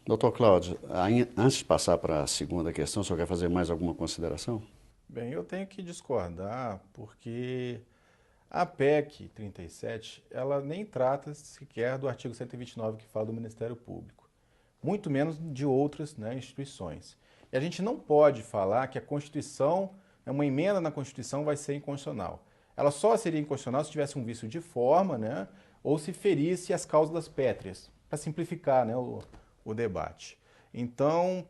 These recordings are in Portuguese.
Doutor Cláudio, antes de passar para a segunda questão, o senhor quer fazer mais alguma consideração? Bem, eu tenho que discordar porque a PEC 37, ela nem trata sequer do artigo 129 que fala do Ministério Público, muito menos de outras, né, instituições. E a gente não pode falar que a Constituição, uma emenda na Constituição vai ser inconstitucional. Ela só seria inconstitucional se tivesse um vício de forma, né, ou se ferisse as cláusulas pétreas, para simplificar, né, o debate. Então,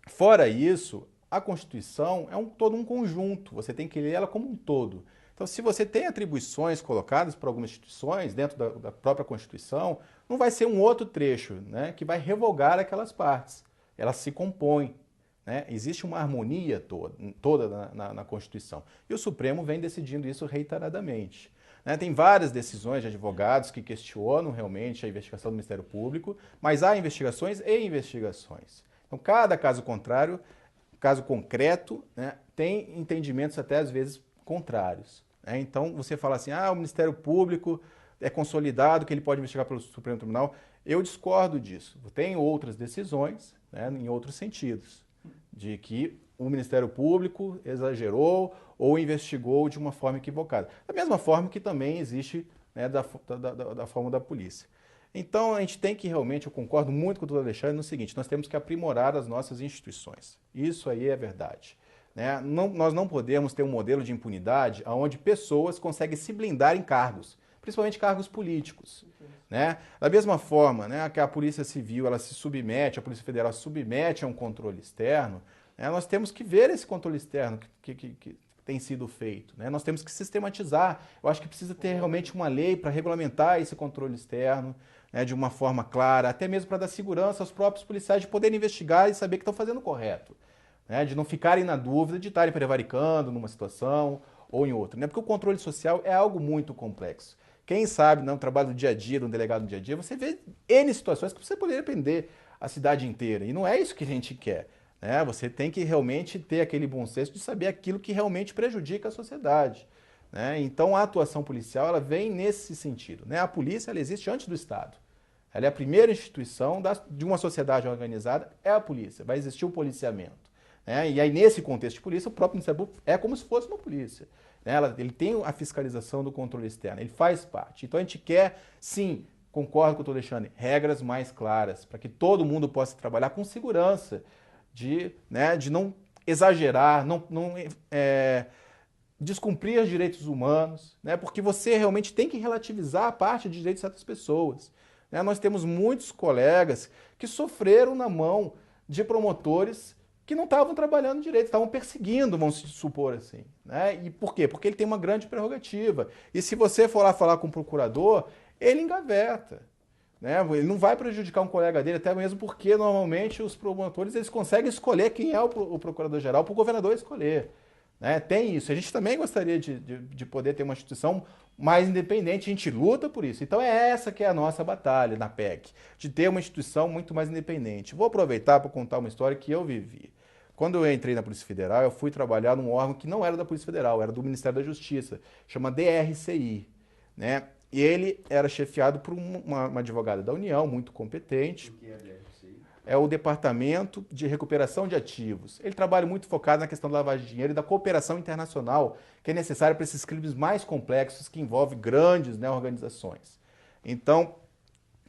fora isso, a Constituição é todo um conjunto, você tem que ler ela como um todo. Então, se você tem atribuições colocadas por algumas instituições dentro da própria Constituição, não vai ser um outro trecho, né, que vai revogar aquelas partes. Elas se compõem. Né? Existe uma harmonia toda na Constituição. E o Supremo vem decidindo isso reiteradamente. Né? Tem várias decisões de advogados que questionam realmente a investigação do Ministério Público, mas há investigações e investigações. Então, cada caso contrário, caso concreto, né, tem entendimentos até às vezes contrários. Né? Então, você fala assim, o Ministério Público é consolidado, que ele pode investigar pelo Supremo Tribunal. Eu discordo disso. Tem outras decisões, né, em outros sentidos, de que o Ministério Público exagerou ou investigou de uma forma equivocada. Da mesma forma que também existe, né, da forma da polícia. Então, a gente tem que realmente, eu concordo muito com o doutor Alexandre no seguinte, nós temos que aprimorar as nossas instituições. Isso aí é verdade. Né? Nós não podemos ter um modelo de impunidade onde pessoas conseguem se blindar em cargos, principalmente cargos políticos. Né? Da mesma forma, né, que a Polícia Civil ela se submete, a Polícia Federal se submete a um controle externo, né, nós temos que ver esse controle externo que tem sido feito. Né? Nós temos que sistematizar. Eu acho que precisa ter realmente uma lei para regulamentar esse controle externo, né, de uma forma clara, até mesmo para dar segurança aos próprios policiais de poderem investigar e saber que estão fazendo o correto. Né? De não ficarem na dúvida de estarem prevaricando numa situação ou em outra. Né? Porque o controle social é algo muito complexo. Quem sabe, no trabalho do dia a dia, de um delegado do dia a dia, você vê N situações que você poderia prender a cidade inteira. E não é isso que a gente quer. Né? Você tem que realmente ter aquele bom senso de saber aquilo que realmente prejudica a sociedade. Né? Então a atuação policial ela vem nesse sentido. Né? A polícia ela existe antes do Estado. Ela é a primeira instituição de uma sociedade organizada, é a polícia. Vai existir o policiamento. Né? E aí, nesse contexto de polícia, o próprio Ministério Público é como se fosse uma polícia. Ele tem a fiscalização do controle externo, ele faz parte. Então a gente quer, sim, concordo com o doutor Alexandre, regras mais claras, para que todo mundo possa trabalhar com segurança, de não exagerar, não descumprir os direitos humanos, né? Porque você realmente tem que relativizar a parte de direitos de certas pessoas. Né? Nós temos muitos colegas que sofreram na mão de promotores que não estavam trabalhando direito, estavam perseguindo, vamos supor assim. Né? E por quê? Porque ele tem uma grande prerrogativa. E se você for lá falar com o procurador, ele engaveta. Né? Ele não vai prejudicar um colega dele, até mesmo porque normalmente os promotores eles conseguem escolher quem é o procurador-geral para o governador escolher. Né? Tem isso. A gente também gostaria de poder ter uma instituição mais independente, a gente luta por isso. Então é essa que é a nossa batalha na PEC, de ter uma instituição muito mais independente. Vou aproveitar para contar uma história que eu vivi. Quando eu entrei na Polícia Federal, eu fui trabalhar num órgão que não era da Polícia Federal, era do Ministério da Justiça, chama DRCI. Né? E ele era chefiado por uma advogada da União, muito competente. O que é DRCI? É o Departamento de Recuperação de Ativos. Ele trabalha muito focado na questão da lavagem de dinheiro e da cooperação internacional, que é necessária para esses crimes mais complexos que envolvem grandes, né, organizações. Então,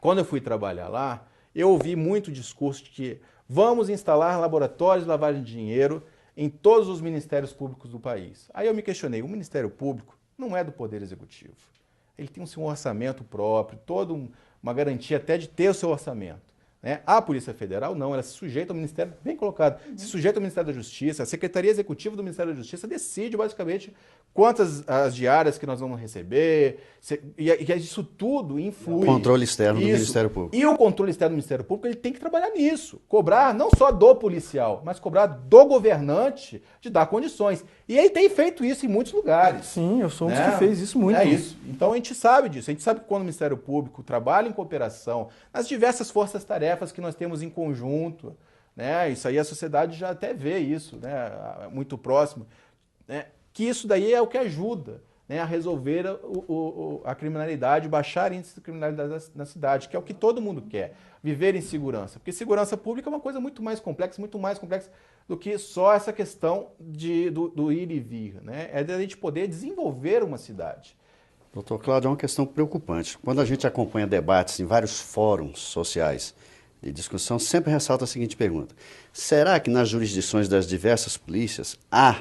quando eu fui trabalhar lá, eu ouvi muito discurso de que vamos instalar laboratórios de lavagem de dinheiro em todos os ministérios públicos do país. Aí eu me questionei, o Ministério Público não é do Poder Executivo. Ele tem o seu orçamento próprio, toda uma garantia até de ter o seu orçamento. Né? A Polícia Federal não, ela se sujeita ao Ministério, bem colocado, se sujeita ao Ministério da Justiça, a Secretaria Executiva do Ministério da Justiça decide basicamente quantas as diárias que nós vamos receber, e isso tudo influi. Controle externo do Ministério Público. E o controle externo do Ministério Público ele tem que trabalhar nisso, cobrar não só do policial, mas cobrar do governante de dar condições. E ele tem feito isso em muitos lugares. Sim, eu sou um dos que fez isso muito. É isso. Então a gente sabe disso. A gente sabe que quando o Ministério Público trabalha em cooperação, nas diversas forças-tarefas que nós temos em conjunto, né? Isso aí a sociedade já até vê isso, né? Muito próximo, né? Que isso daí é o que ajuda. né, a resolver a criminalidade, baixar índice de criminalidade na cidade, que é o que todo mundo quer, viver em segurança. Porque segurança pública é uma coisa muito mais complexa do que só essa questão do ir e vir, né? É da gente poder desenvolver uma cidade. Doutor Cláudio, é uma questão preocupante. Quando a gente acompanha debates em vários fóruns sociais de discussão, sempre ressalta a seguinte pergunta: será que nas jurisdições das diversas polícias há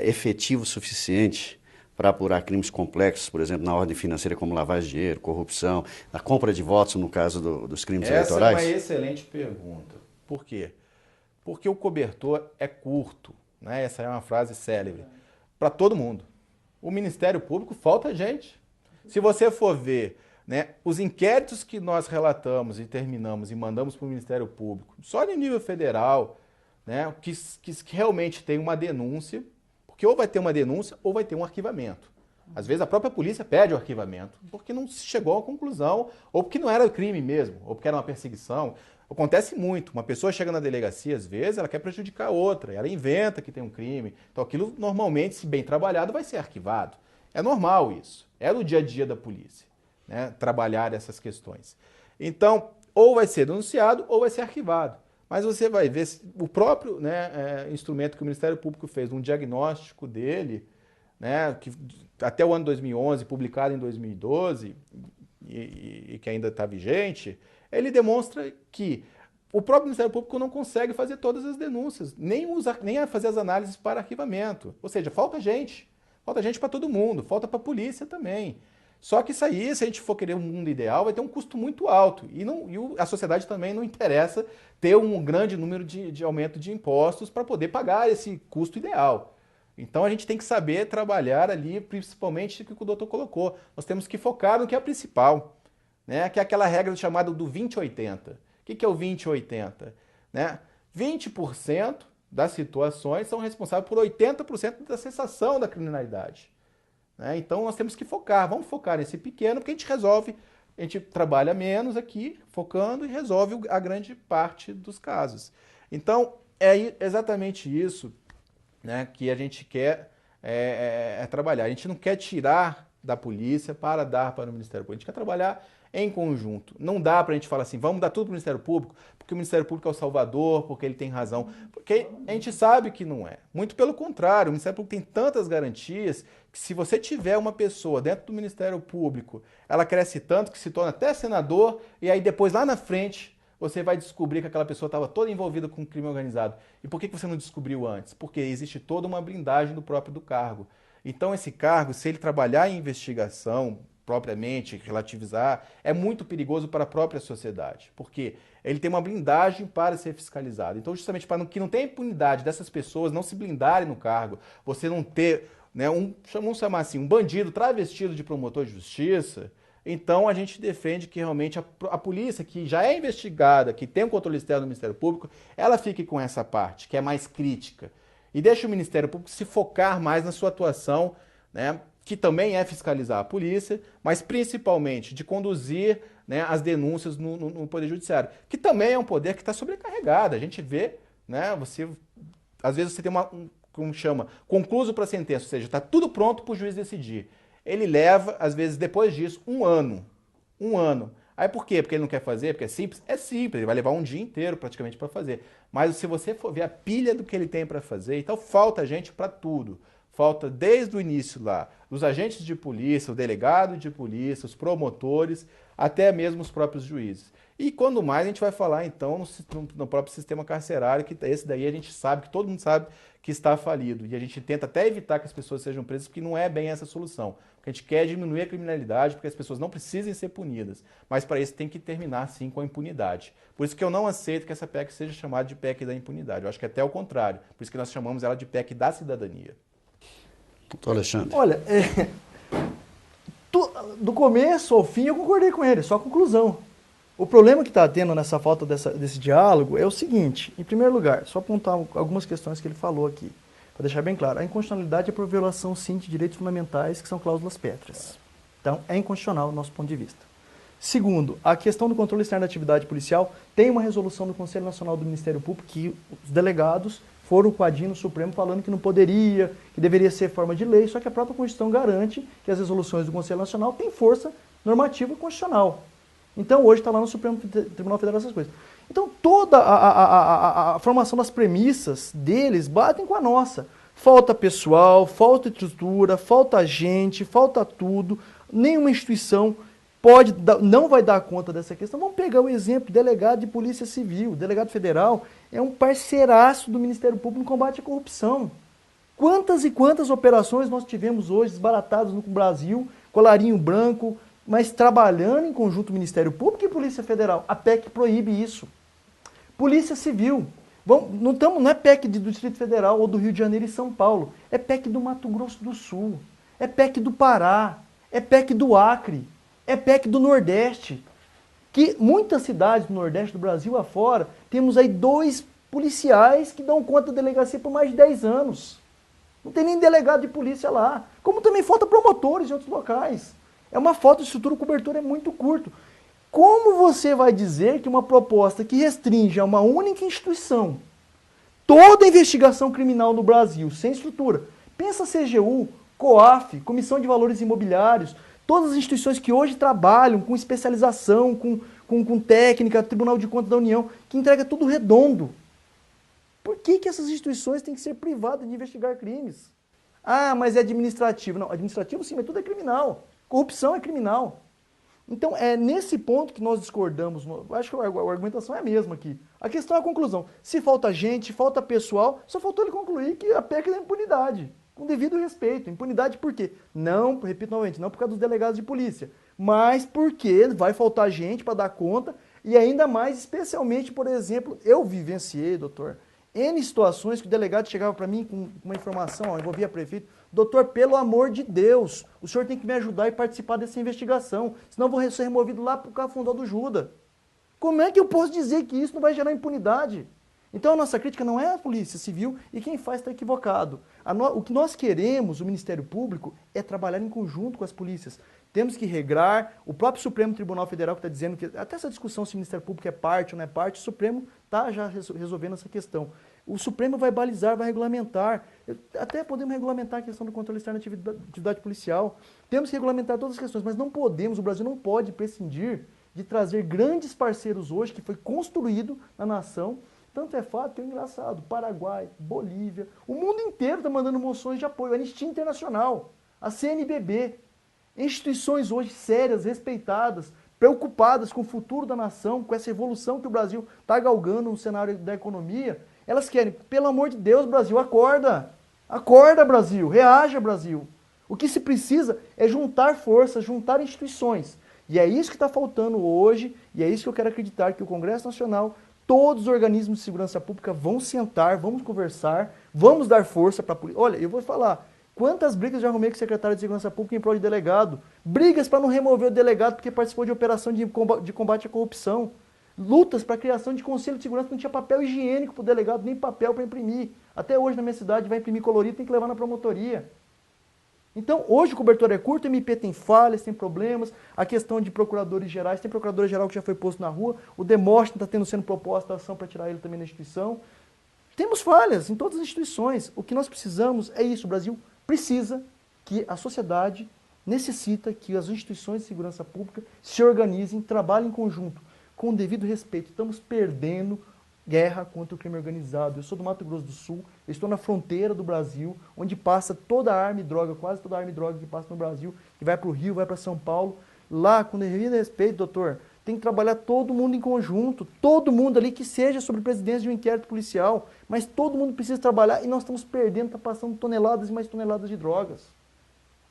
efetivo suficiente para apurar crimes complexos, por exemplo, na ordem financeira, como lavagem de dinheiro, corrupção, a compra de votos, no caso dos crimes eleitorais? Essa é uma excelente pergunta. Por quê? Porque o cobertor é curto, né? Essa é uma frase célebre, para todo mundo. O Ministério Público falta gente. Se você for ver, né, os inquéritos que nós relatamos e terminamos e mandamos para o Ministério Público, só no nível federal, né, que realmente tem uma denúncia, porque ou vai ter uma denúncia ou vai ter um arquivamento. Às vezes a própria polícia pede o arquivamento porque não se chegou à conclusão, ou porque não era crime mesmo, ou porque era uma perseguição. Acontece muito. Uma pessoa chega na delegacia, às vezes, ela quer prejudicar a outra, ela inventa que tem um crime. Então aquilo, normalmente, se bem trabalhado, vai ser arquivado. É normal isso. É no dia a dia da polícia, né, trabalhar essas questões. Então, ou vai ser denunciado ou vai ser arquivado. Mas você vai ver o próprio, né, instrumento que o Ministério Público fez, um diagnóstico dele, né, que, até o ano 2011, publicado em 2012, e que ainda está vigente, ele demonstra que o próprio Ministério Público não consegue fazer todas as denúncias, nem fazer as análises para arquivamento. Ou seja, falta gente para todo mundo, falta para a polícia também. Só que isso aí, se a gente for querer um mundo ideal, vai ter um custo muito alto. E a sociedade também não interessa ter um grande número de aumento de impostos para poder pagar esse custo ideal. Então a gente tem que saber trabalhar ali, principalmente o que o doutor colocou. Nós temos que focar no que é principal, né? Que é aquela regra chamada do 20-80. O que é o 20-80? Né? 20% das situações são responsáveis por 80% da cessação da criminalidade. Então nós temos que focar, vamos focar nesse pequeno, porque a gente trabalha menos aqui, focando, e resolve a grande parte dos casos. Então é exatamente isso, né, que a gente quer trabalhar. A gente não quer tirar da polícia para dar para o Ministério Público, a gente quer trabalhar em conjunto. Não dá para a gente falar assim, vamos dar tudo para o Ministério Público, porque o Ministério Público é o salvador, porque ele tem razão. Porque a gente sabe que não é. Muito pelo contrário, o Ministério Público tem tantas garantias que se você tiver uma pessoa dentro do Ministério Público, ela cresce tanto que se torna até senador, e aí depois lá na frente você vai descobrir que aquela pessoa estava toda envolvida com crime organizado. E por que você não descobriu antes? Porque existe toda uma blindagem do cargo. Então esse cargo, se ele trabalhar em investigação propriamente, relativizar, é muito perigoso para a própria sociedade, porque ele tem uma blindagem para ser fiscalizado. Então, justamente para que não tenha impunidade dessas pessoas não se blindarem no cargo, você não ter, né, vamos chamar assim, um bandido travestido de promotor de justiça, então a gente defende que realmente a polícia, que já é investigada, que tem um controle externo do Ministério Público, ela fique com essa parte, que é mais crítica, e deixe o Ministério Público se focar mais na sua atuação, né, que também é fiscalizar a polícia, mas principalmente de conduzir, né, as denúncias no Poder Judiciário, que também é um poder que está sobrecarregado. A gente vê, né, às vezes você tem como chama, concluso para sentença, ou seja, está tudo pronto para o juiz decidir. Ele leva, às vezes, depois disso, um ano. Aí por quê? Porque ele não quer fazer? Porque é simples? É simples, ele vai levar um dia inteiro praticamente para fazer. Mas se você for ver a pilha do que ele tem para fazer, então falta gente para tudo. Falta desde o início lá, os agentes de polícia, o delegado de polícia, os promotores, até mesmo os próprios juízes. E quando mais a gente vai falar então no próprio sistema carcerário, que esse daí a gente sabe, que todo mundo sabe que está falido. E a gente tenta até evitar que as pessoas sejam presas, porque não é bem essa a solução. O que a gente quer é diminuir a criminalidade, porque as pessoas não precisem ser punidas. Mas para isso tem que terminar sim com a impunidade. Por isso que eu não aceito que essa PEC seja chamada de PEC da impunidade. Eu acho que é até o contrário. Por isso que nós chamamos ela de PEC da cidadania. Doutor Alexandre. Olha, do começo ao fim eu concordei com ele, só a conclusão. O problema que está tendo nessa falta desse diálogo é o seguinte: em primeiro lugar, só apontar algumas questões que ele falou aqui, para deixar bem claro. A inconstitucionalidade é por violação, sim, de direitos fundamentais, que são cláusulas pétreas. Então, é inconstitucional do nosso ponto de vista. Segundo, a questão do controle externo da atividade policial tem uma resolução do Conselho Nacional do Ministério Público que os delegados foram coadinho no Supremo falando que não poderia, que deveria ser forma de lei, só que a própria Constituição garante que as resoluções do Conselho Nacional têm força normativa constitucional. Então hoje está lá no Supremo Tribunal Federal essas coisas. Então toda a formação das premissas deles batem com a nossa. Falta pessoal, falta estrutura, falta gente, falta tudo, nenhuma instituição não vai dar conta dessa questão. Vamos pegar o exemplo, delegado de Polícia Civil, delegado federal, é um parceiraço do Ministério Público no combate à corrupção. Quantas e quantas operações nós tivemos hoje desbaratadas no Brasil, colarinho branco, mas trabalhando em conjunto Ministério Público e Polícia Federal. A PEC proíbe isso. Polícia Civil, não é PEC do Distrito Federal ou do Rio de Janeiro e São Paulo, é PEC do Mato Grosso do Sul, é PEC do Pará, é PEC do Acre, é PEC do Nordeste, que muitas cidades do Nordeste do Brasil afora, temos aí 2 policiais que dão conta da delegacia por mais de 10 anos. Não tem nem delegado de polícia lá. Como também falta promotores em outros locais. É uma falta de estrutura, cobertura é muito curto. Como você vai dizer que uma proposta que restringe a uma única instituição toda a investigação criminal no Brasil, sem estrutura, pensa CGU, COAF, Comissão de Valores Imobiliários, todas as instituições que hoje trabalham com especialização, com técnica, Tribunal de Contas da União, que entrega tudo redondo. Por que essas instituições têm que ser privadas de investigar crimes? Ah, mas é administrativo. Não, administrativo sim, mas tudo é criminal. Corrupção é criminal. Então, é nesse ponto que nós discordamos. Acho que a argumentação é a mesma aqui. A questão é a conclusão. Se falta gente, falta pessoal, só faltou ele concluir que a PEC é da impunidade. Com devido respeito. Impunidade por quê? Não, repito novamente, não por causa dos delegados de polícia, mas porque vai faltar gente para dar conta e ainda mais, especialmente, por exemplo, eu vivenciei, doutor, N situações que o delegado chegava para mim com uma informação, envolvia prefeito, doutor, pelo amor de Deus, o senhor tem que me ajudar e participar dessa investigação, senão eu vou ser removido lá para o Cafundó do Juda. Como é que eu posso dizer que isso não vai gerar impunidade? Então a nossa crítica não é a Polícia Civil e quem faz está equivocado. O que nós queremos, o Ministério Público, é trabalhar em conjunto com as polícias. Temos que regrar, o próprio Supremo Tribunal Federal que está dizendo que, até essa discussão se o Ministério Público é parte ou não é parte, o Supremo está já resolvendo essa questão. O Supremo vai balizar, vai regulamentar, até podemos regulamentar a questão do controle externo da atividade policial. Temos que regulamentar todas as questões, mas não podemos, o Brasil não pode prescindir de trazer grandes parceiros hoje, que foi construído na nação. Tanto é fato que é engraçado, Paraguai, Bolívia, o mundo inteiro está mandando moções de apoio, a Anistia Internacional, a CNBB, instituições hoje sérias, respeitadas, preocupadas com o futuro da nação, com essa evolução que o Brasil está galgando no cenário da economia, elas querem, pelo amor de Deus, Brasil, acorda! Acorda, Brasil! Reaja, Brasil! O que se precisa é juntar forças, juntar instituições. E é isso que está faltando hoje, e é isso que eu quero acreditar, que o Congresso Nacional, todos os organismos de segurança pública vão sentar, vamos conversar, vamos dar força para a polícia. Olha, eu vou falar, quantas brigas já arrumei com o secretário de Segurança Pública em prol de delegado? Brigas para não remover o delegado porque participou de operação de combate à corrupção. Lutas para a criação de conselho de segurança, não tinha papel higiênico para o delegado, nem papel para imprimir. Até hoje na minha cidade vai imprimir colorido, tem que levar na promotoria. Então, hoje o cobertor é curto, o MP tem falhas, tem problemas, a questão de procuradores gerais, tem procurador geral que já foi posto na rua, o Demóstenes está sendo proposta a ação para tirar ele também da instituição. Temos falhas em todas as instituições. O que nós precisamos é isso, o Brasil precisa que a sociedade necessita que as instituições de segurança pública se organizem, trabalhem em conjunto, com o devido respeito. Estamos perdendo guerra contra o crime organizado. Eu sou do Mato Grosso do Sul, eu estou na fronteira do Brasil, onde passa toda a arma e droga, quase toda a arma e droga que passa no Brasil, que vai para o Rio, vai para São Paulo. Lá, com devido respeito, doutor, tem que trabalhar todo mundo em conjunto, todo mundo ali que seja sobre presidência de um inquérito policial, mas todo mundo precisa trabalhar e nós estamos perdendo, está passando toneladas e mais toneladas de drogas.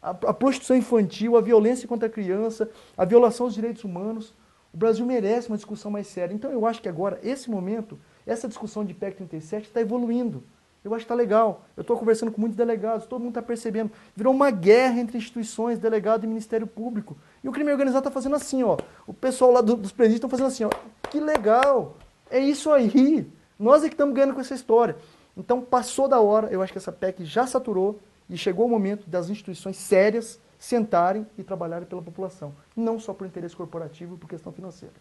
A prostituição infantil, a violência contra a criança, a violação dos direitos humanos. O Brasil merece uma discussão mais séria. Então eu acho que agora, esse momento, essa discussão de PEC 37 está evoluindo. Eu acho que está legal. Eu estou conversando com muitos delegados, todo mundo está percebendo. Virou uma guerra entre instituições, delegado e Ministério Público. E o crime organizado está fazendo assim, ó. O pessoal lá dos presídios estão fazendo assim, ó. Que legal! É isso aí! Nós é que estamos ganhando com essa história. Então passou da hora, eu acho que essa PEC já saturou e chegou o momento das instituições sérias sentarem e trabalharem pela população, não só por interesse corporativo e por questão financeira.